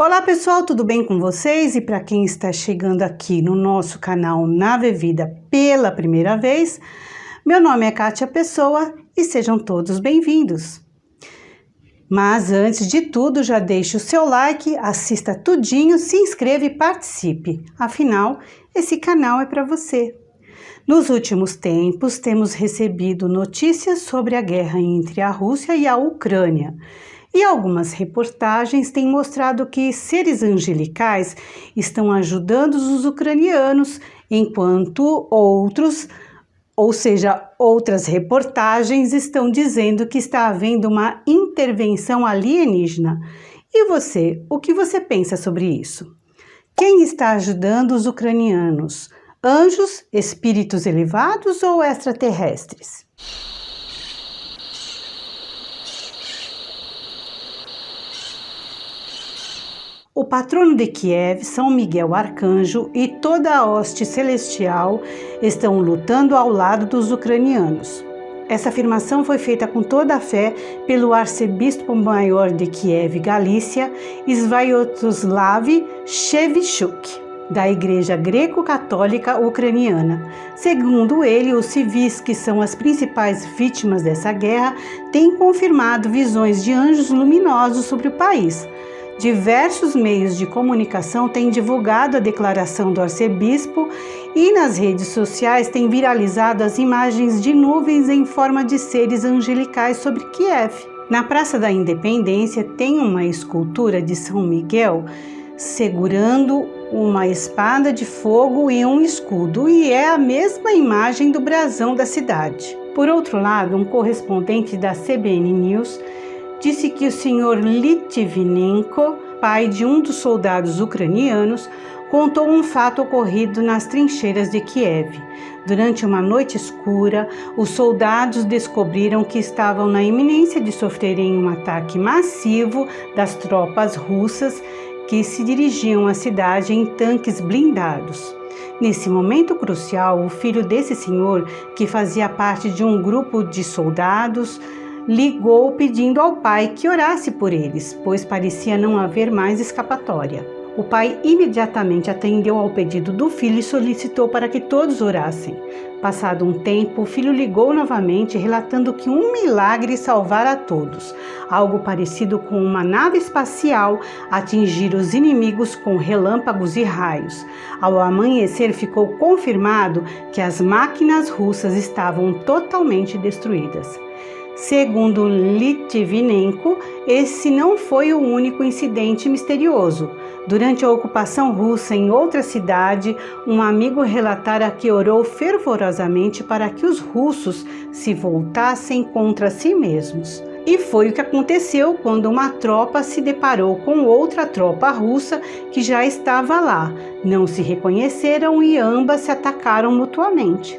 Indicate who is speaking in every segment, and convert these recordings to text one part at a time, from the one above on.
Speaker 1: Olá pessoal, tudo bem com vocês? E para quem está chegando aqui no nosso canal Nave Vida pela primeira vez, meu nome é Kátia Pessoa e sejam todos bem-vindos. Mas antes de tudo, já deixe o seu like, assista tudinho, se inscreva e participe. Afinal, esse canal é para você. Nos últimos tempos, temos recebido notícias sobre a guerra entre a Rússia e a Ucrânia. E algumas reportagens têm mostrado que seres angelicais estão ajudando os ucranianos, enquanto outras reportagens estão dizendo que está havendo uma intervenção alienígena. E você, o que você pensa sobre isso? Quem está ajudando os ucranianos? Anjos, espíritos elevados ou extraterrestres? O patrono de Kiev, São Miguel Arcanjo, e toda a hoste celestial estão lutando ao lado dos ucranianos. Essa afirmação foi feita com toda a fé pelo arcebispo maior de Kiev, Galícia, Sviatoslav Shevchuk, da Igreja Greco-Católica Ucraniana. Segundo ele, os civis, que são as principais vítimas dessa guerra, têm confirmado visões de anjos luminosos sobre o país. Diversos meios de comunicação têm divulgado a declaração do arcebispo e nas redes sociais têm viralizado as imagens de nuvens em forma de seres angelicais sobre Kiev. Na Praça da Independência tem uma escultura de São Miguel segurando uma espada de fogo e um escudo, e é a mesma imagem do brasão da cidade. Por outro lado, um correspondente da CBN News disse que o senhor Litvinenko, pai de um dos soldados ucranianos, contou um fato ocorrido nas trincheiras de Kiev. Durante uma noite escura, os soldados descobriram que estavam na iminência de sofrerem um ataque massivo das tropas russas que se dirigiam à cidade em tanques blindados. Nesse momento crucial, o filho desse senhor, que fazia parte de um grupo de soldados, ligou pedindo ao pai que orasse por eles, pois parecia não haver mais escapatória. O pai imediatamente atendeu ao pedido do filho e solicitou para que todos orassem. Passado um tempo, o filho ligou novamente, relatando que um milagre salvara a todos. Algo parecido com uma nave espacial atingir os inimigos com relâmpagos e raios. Ao amanhecer, ficou confirmado que as máquinas russas estavam totalmente destruídas. Segundo Litvinenko, esse não foi o único incidente misterioso. Durante a ocupação russa em outra cidade, um amigo relatara que orou fervorosamente para que os russos se voltassem contra si mesmos. E foi o que aconteceu quando uma tropa se deparou com outra tropa russa que já estava lá. Não se reconheceram e ambas se atacaram mutuamente.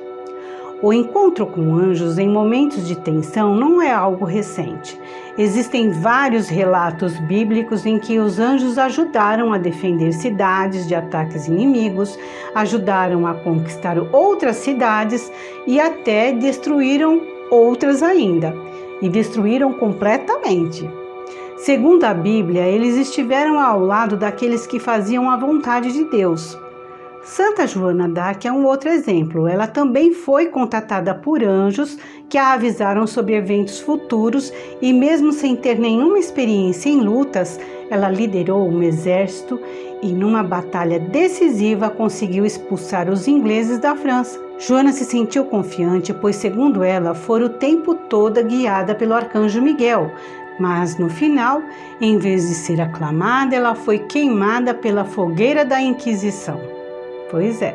Speaker 1: O encontro com anjos em momentos de tensão não é algo recente. Existem vários relatos bíblicos em que os anjos ajudaram a defender cidades de ataques inimigos, ajudaram a conquistar outras cidades e até destruíram outras ainda, e destruíram completamente. Segundo a Bíblia, eles estiveram ao lado daqueles que faziam a vontade de Deus. Santa Joana d'Arc é um outro exemplo. Ela também foi contatada por anjos que a avisaram sobre eventos futuros e, mesmo sem ter nenhuma experiência em lutas, ela liderou um exército e, numa batalha decisiva, conseguiu expulsar os ingleses da França. Joana se sentiu confiante, pois, segundo ela, fora o tempo todo guiada pelo arcanjo Miguel. Mas, no final, em vez de ser aclamada, ela foi queimada pela fogueira da Inquisição. Pois é.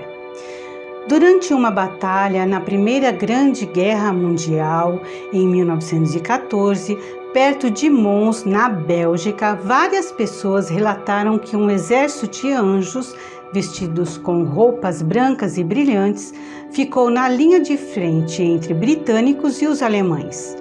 Speaker 1: Durante uma batalha na Primeira Grande Guerra Mundial, em 1914, perto de Mons, na Bélgica, várias pessoas relataram que um exército de anjos, vestidos com roupas brancas e brilhantes, ficou na linha de frente entre britânicos e os alemães.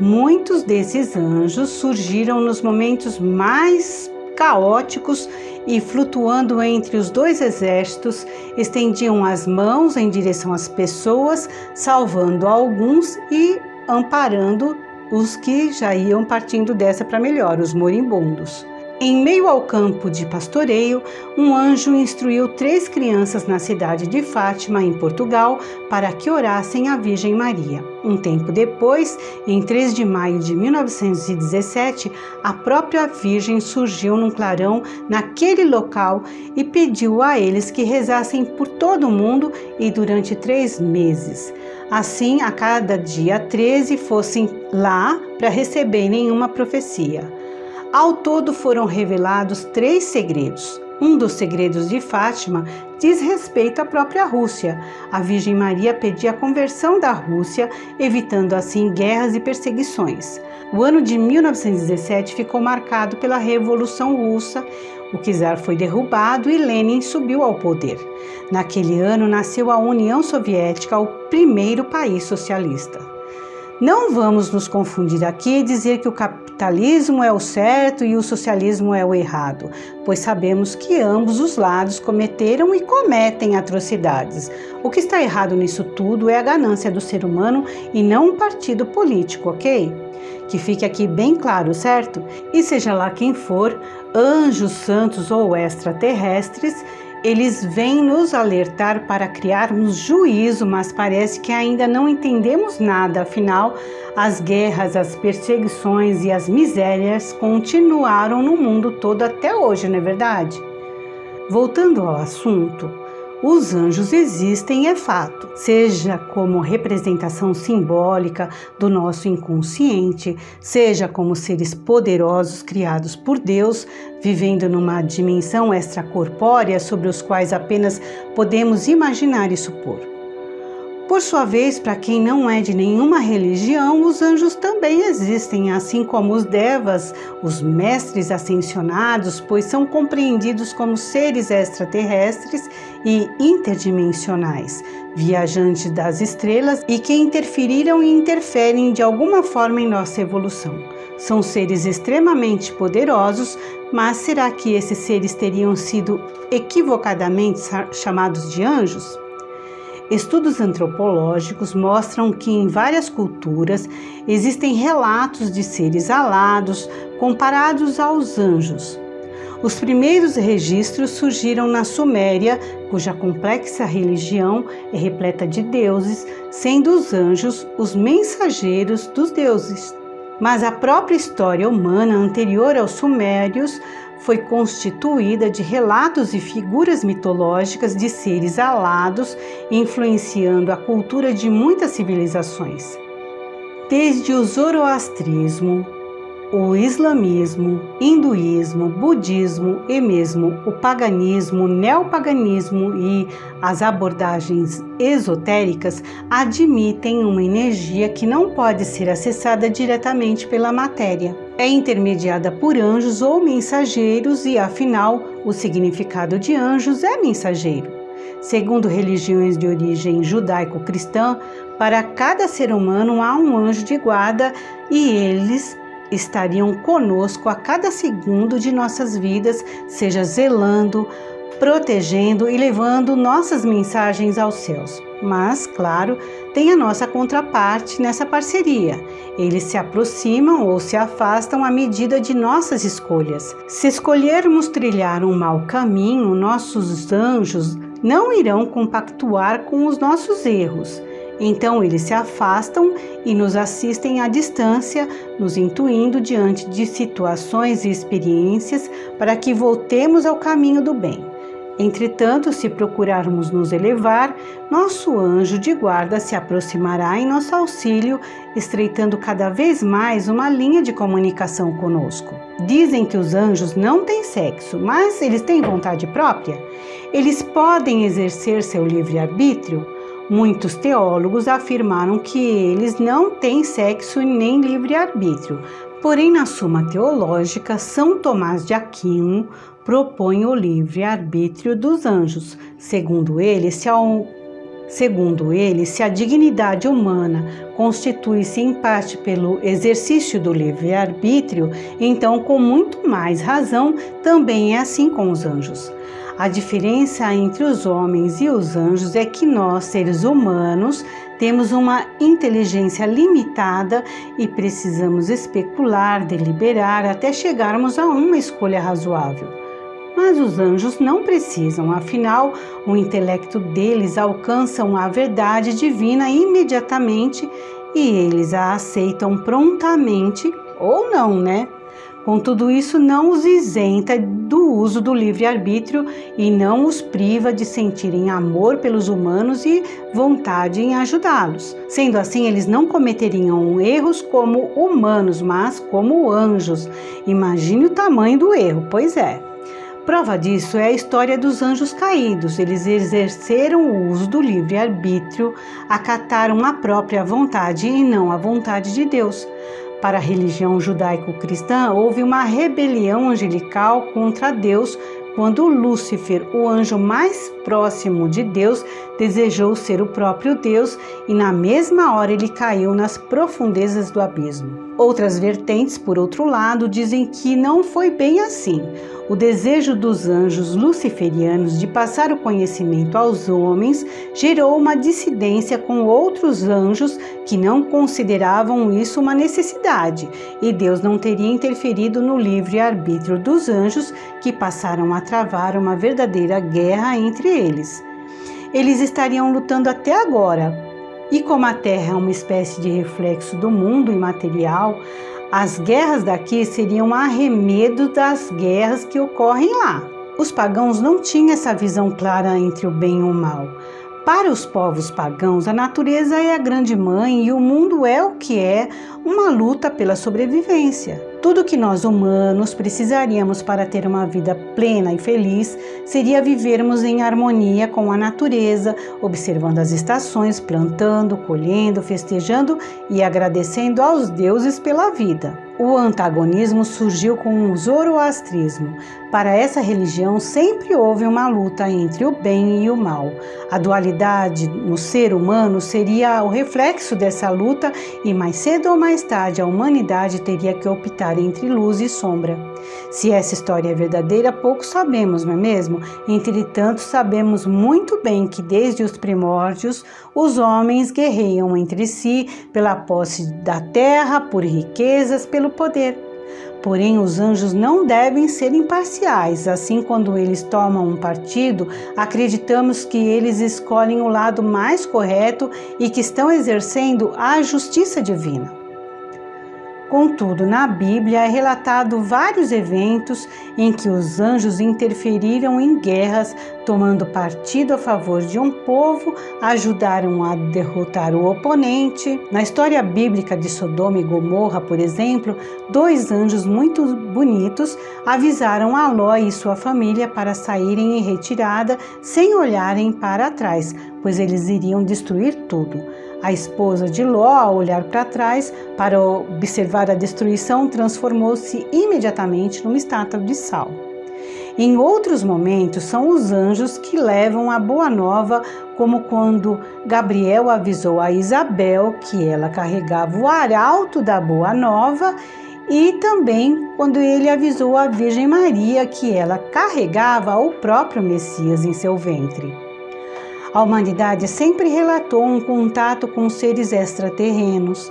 Speaker 1: Muitos desses anjos surgiram nos momentos mais caóticos e, flutuando entre os dois exércitos, estendiam as mãos em direção às pessoas, salvando alguns e amparando os que já iam partindo dessa para melhor, os moribundos. Em meio ao campo de pastoreio, um anjo instruiu 3 crianças na cidade de Fátima, em Portugal, para que orassem à Virgem Maria. Um tempo depois, em 3 de maio de 1917, a própria Virgem surgiu num clarão naquele local e pediu a eles que rezassem por todo o mundo e durante 3 meses. Assim, a cada dia 13 fossem lá para receberem uma profecia. Ao todo foram revelados 3 segredos. Um dos segredos de Fátima diz respeito à própria Rússia. A Virgem Maria pedia a conversão da Rússia, evitando assim guerras e perseguições. O ano de 1917 ficou marcado pela Revolução Russa. O czar foi derrubado e Lenin subiu ao poder. Naquele ano nasceu a União Soviética, o primeiro país socialista. Não vamos nos confundir aqui e dizer que o capitalismo é o certo e o socialismo é o errado, pois sabemos que ambos os lados cometeram e cometem atrocidades. O que está errado nisso tudo é a ganância do ser humano e não um partido político, ok? Que fique aqui bem claro, certo? E seja lá quem for, anjos, santos ou extraterrestres, eles vêm nos alertar para criarmos juízo, mas parece que ainda não entendemos nada. Afinal, as guerras, as perseguições e as misérias continuaram no mundo todo até hoje, não é verdade? Voltando ao assunto, os anjos existem, é fato, seja como representação simbólica do nosso inconsciente, seja como seres poderosos criados por Deus, vivendo numa dimensão extracorpórea sobre os quais apenas podemos imaginar e supor. Por sua vez, para quem não é de nenhuma religião, os anjos também existem, assim como os devas, os mestres ascensionados, pois são compreendidos como seres extraterrestres e interdimensionais, viajantes das estrelas e que interferiram e interferem de alguma forma em nossa evolução. São seres extremamente poderosos, mas será que esses seres teriam sido equivocadamente chamados de anjos? Estudos antropológicos mostram que em várias culturas existem relatos de seres alados comparados aos anjos. Os primeiros registros surgiram na Suméria, cuja complexa religião é repleta de deuses, sendo os anjos os mensageiros dos deuses. Mas a própria história humana anterior aos sumérios foi constituída de relatos e figuras mitológicas de seres alados, influenciando a cultura de muitas civilizações. Desde o zoroastrismo, o islamismo, hinduísmo, budismo e mesmo o paganismo, neopaganismo e as abordagens esotéricas admitem uma energia que não pode ser acessada diretamente pela matéria. É intermediada por anjos ou mensageiros e, afinal, o significado de anjos é mensageiro. Segundo religiões de origem judaico-cristã, para cada ser humano há um anjo de guarda e eles estariam conosco a cada segundo de nossas vidas, seja zelando, protegendo e levando nossas mensagens aos céus. Mas, claro, tem a nossa contraparte nessa parceria. Eles se aproximam ou se afastam à medida de nossas escolhas. Se escolhermos trilhar um mau caminho, nossos anjos não irão compactuar com os nossos erros. Então eles se afastam e nos assistem à distância, nos intuindo diante de situações e experiências para que voltemos ao caminho do bem. Entretanto, se procurarmos nos elevar, nosso anjo de guarda se aproximará em nosso auxílio, estreitando cada vez mais uma linha de comunicação conosco. Dizem que os anjos não têm sexo, mas eles têm vontade própria? Eles podem exercer seu livre-arbítrio? Muitos teólogos afirmaram que eles não têm sexo nem livre-arbítrio. Porém, na Suma Teológica, São Tomás de Aquino propõe o livre-arbítrio dos anjos. Segundo ele, se a dignidade humana constitui-se em parte pelo exercício do livre-arbítrio, então, com muito mais razão, também é assim com os anjos. A diferença entre os homens e os anjos é que nós, seres humanos, temos uma inteligência limitada e precisamos especular, deliberar até chegarmos a uma escolha razoável. Mas os anjos não precisam, afinal, o intelecto deles alcança a verdade divina imediatamente e eles a aceitam prontamente ou não, né? Contudo, isso não os isenta do uso do livre-arbítrio e não os priva de sentirem amor pelos humanos e vontade em ajudá-los. Sendo assim, eles não cometeriam erros como humanos, mas como anjos. Imagine o tamanho do erro, pois é. Prova disso é a história dos anjos caídos. Eles exerceram o uso do livre-arbítrio, acataram a própria vontade e não a vontade de Deus. Para a religião judaico-cristã, houve uma rebelião angelical contra Deus quando Lúcifer, o anjo mais próximo de Deus, desejou ser o próprio Deus e na mesma hora ele caiu nas profundezas do abismo. Outras vertentes, por outro lado, dizem que não foi bem assim. O desejo dos anjos luciferianos de passar o conhecimento aos homens gerou uma dissidência com outros anjos que não consideravam isso uma necessidade, e Deus não teria interferido no livre-arbítrio dos anjos, que passaram a travar uma verdadeira guerra entre eles. Eles estariam lutando até agora. E como a Terra é uma espécie de reflexo do mundo imaterial, as guerras daqui seriam arremedo das guerras que ocorrem lá. Os pagãos não tinham essa visão clara entre o bem e o mal. Para os povos pagãos, a natureza é a grande mãe e o mundo é o que é, uma luta pela sobrevivência. Tudo que nós humanos precisaríamos para ter uma vida plena e feliz seria vivermos em harmonia com a natureza, observando as estações, plantando, colhendo, festejando e agradecendo aos deuses pela vida. O antagonismo surgiu com o zoroastrismo. Para essa religião sempre houve uma luta entre o bem e o mal. A dualidade no ser humano seria o reflexo dessa luta e mais cedo ou mais tarde a humanidade teria que optar entre luz e sombra. Se essa história é verdadeira, pouco sabemos, não é mesmo? Entretanto, sabemos muito bem que desde os primórdios os homens guerreiam entre si pela posse da terra, por riquezas, pelo poder. Porém, os anjos não devem ser imparciais. Assim, quando eles tomam um partido, acreditamos que eles escolhem o lado mais correto e que estão exercendo a justiça divina. Contudo, na Bíblia é relatado vários eventos em que os anjos interferiram em guerras, tomando partido a favor de um povo, ajudaram a derrotar o oponente. Na história bíblica de Sodoma e Gomorra, por exemplo, 2 anjos muito bonitos avisaram a Ló e sua família para saírem em retirada sem olharem para trás, pois eles iriam destruir tudo. A esposa de Ló, ao olhar para trás para observar a destruição, transformou-se imediatamente numa estátua de sal. Em outros momentos, são os anjos que levam a boa nova, como quando Gabriel avisou a Isabel que ela carregava o arauto da boa nova, e também quando ele avisou a Virgem Maria que ela carregava o próprio Messias em seu ventre. A humanidade sempre relatou um contato com seres extraterrenos.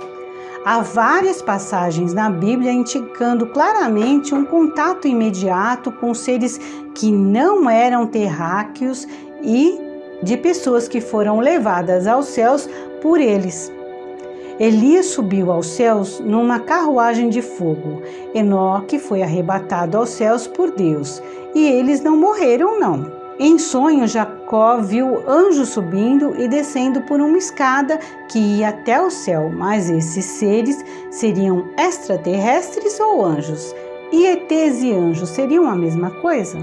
Speaker 1: Há várias passagens na Bíblia indicando claramente um contato imediato com seres que não eram terráqueos e de pessoas que foram levadas aos céus por eles. Elias subiu aos céus numa carruagem de fogo. Enoque foi arrebatado aos céus por Deus e eles não morreram, não. Em sonho, Jacó viu anjos subindo e descendo por uma escada que ia até o céu, mas esses seres seriam extraterrestres ou anjos? E ETs e anjos seriam a mesma coisa?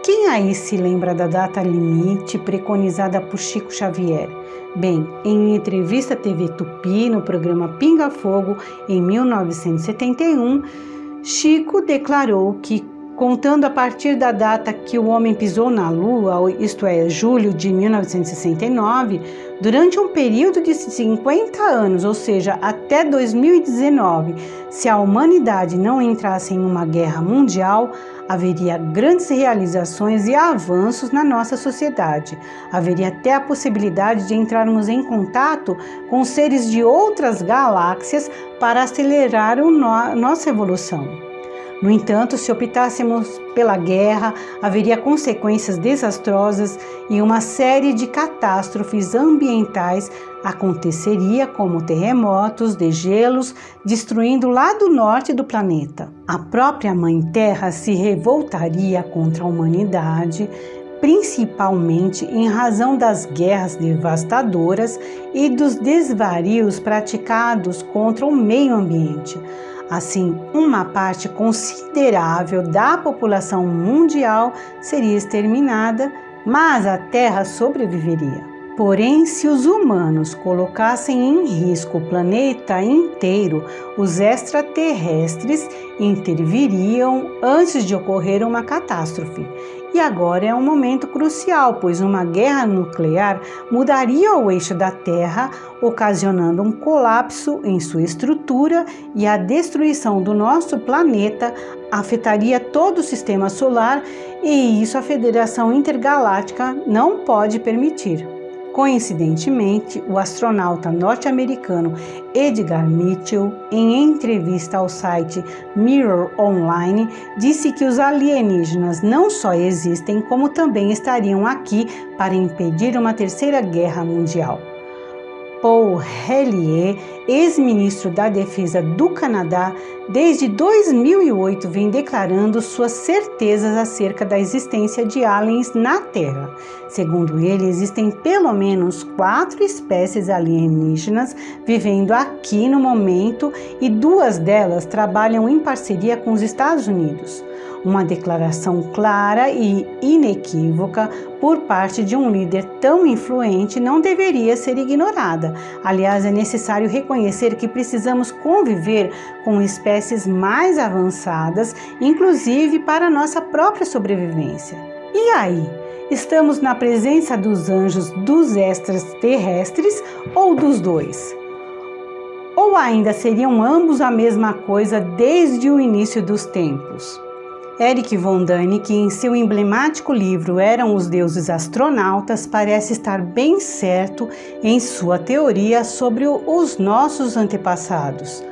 Speaker 1: Quem aí se lembra da data limite preconizada por Chico Xavier? Bem, em entrevista à TV Tupi, no programa Pinga Fogo, em 1971, Chico declarou que Contando a partir da data que o homem pisou na Lua, isto é, julho de 1969, durante um período de 50 anos, ou seja, até 2019, se a humanidade não entrasse em uma guerra mundial, haveria grandes realizações e avanços na nossa sociedade. Haveria até a possibilidade de entrarmos em contato com seres de outras galáxias para acelerar nossa evolução. No entanto, se optássemos pela guerra, haveria consequências desastrosas e uma série de catástrofes ambientais aconteceria, como terremotos, degelos, destruindo o lado norte do planeta. A própria Mãe Terra se revoltaria contra a humanidade, principalmente em razão das guerras devastadoras e dos desvarios praticados contra o meio ambiente. Assim, uma parte considerável da população mundial seria exterminada, mas a Terra sobreviveria. Porém, se os humanos colocassem em risco o planeta inteiro, os extraterrestres interviriam antes de ocorrer uma catástrofe. E agora é um momento crucial, pois uma guerra nuclear mudaria o eixo da Terra, ocasionando um colapso em sua estrutura, e a destruição do nosso planeta afetaria todo o sistema solar, e isso a Federação Intergaláctica não pode permitir. Coincidentemente, o astronauta norte-americano Edgar Mitchell, em entrevista ao site Mirror Online, disse que os alienígenas não só existem, como também estariam aqui para impedir uma terceira guerra mundial. Paul Hellyer, ex-ministro da Defesa do Canadá, desde 2008 vem declarando suas certezas acerca da existência de aliens na Terra. Segundo ele, existem pelo menos 4 espécies alienígenas vivendo aqui no momento e 2 delas trabalham em parceria com os Estados Unidos. Uma declaração clara e inequívoca por parte de um líder tão influente não deveria ser ignorada. Aliás, é necessário reconhecer que precisamos conviver com espécies mais avançadas, inclusive para nossa própria sobrevivência. E aí? Estamos na presença dos anjos, dos extraterrestres ou dos dois? Ou ainda seriam ambos a mesma coisa desde o início dos tempos? Erich von Däniken, em seu emblemático livro Eram os Deuses Astronautas, parece estar bem certo em sua teoria sobre os nossos antepassados.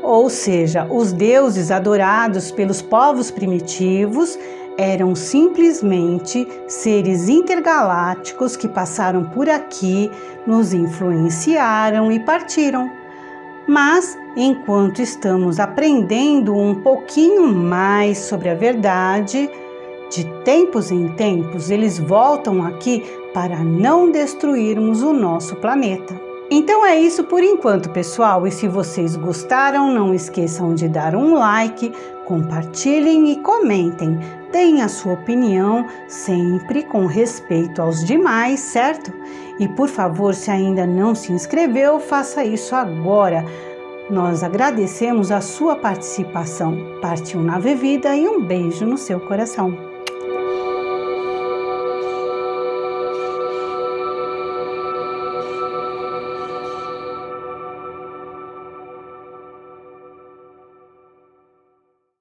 Speaker 1: Ou seja, os deuses adorados pelos povos primitivos eram simplesmente seres intergalácticos que passaram por aqui, nos influenciaram e partiram. Mas, enquanto estamos aprendendo um pouquinho mais sobre a verdade, de tempos em tempos eles voltam aqui para não destruirmos o nosso planeta. Então é isso por enquanto, pessoal, e se vocês gostaram, não esqueçam de dar um like, compartilhem e comentem. Deem a sua opinião, sempre com respeito aos demais, certo? E por favor, se ainda não se inscreveu, faça isso agora. Nós agradecemos a sua participação. Partiu na Vida e um beijo no seu coração.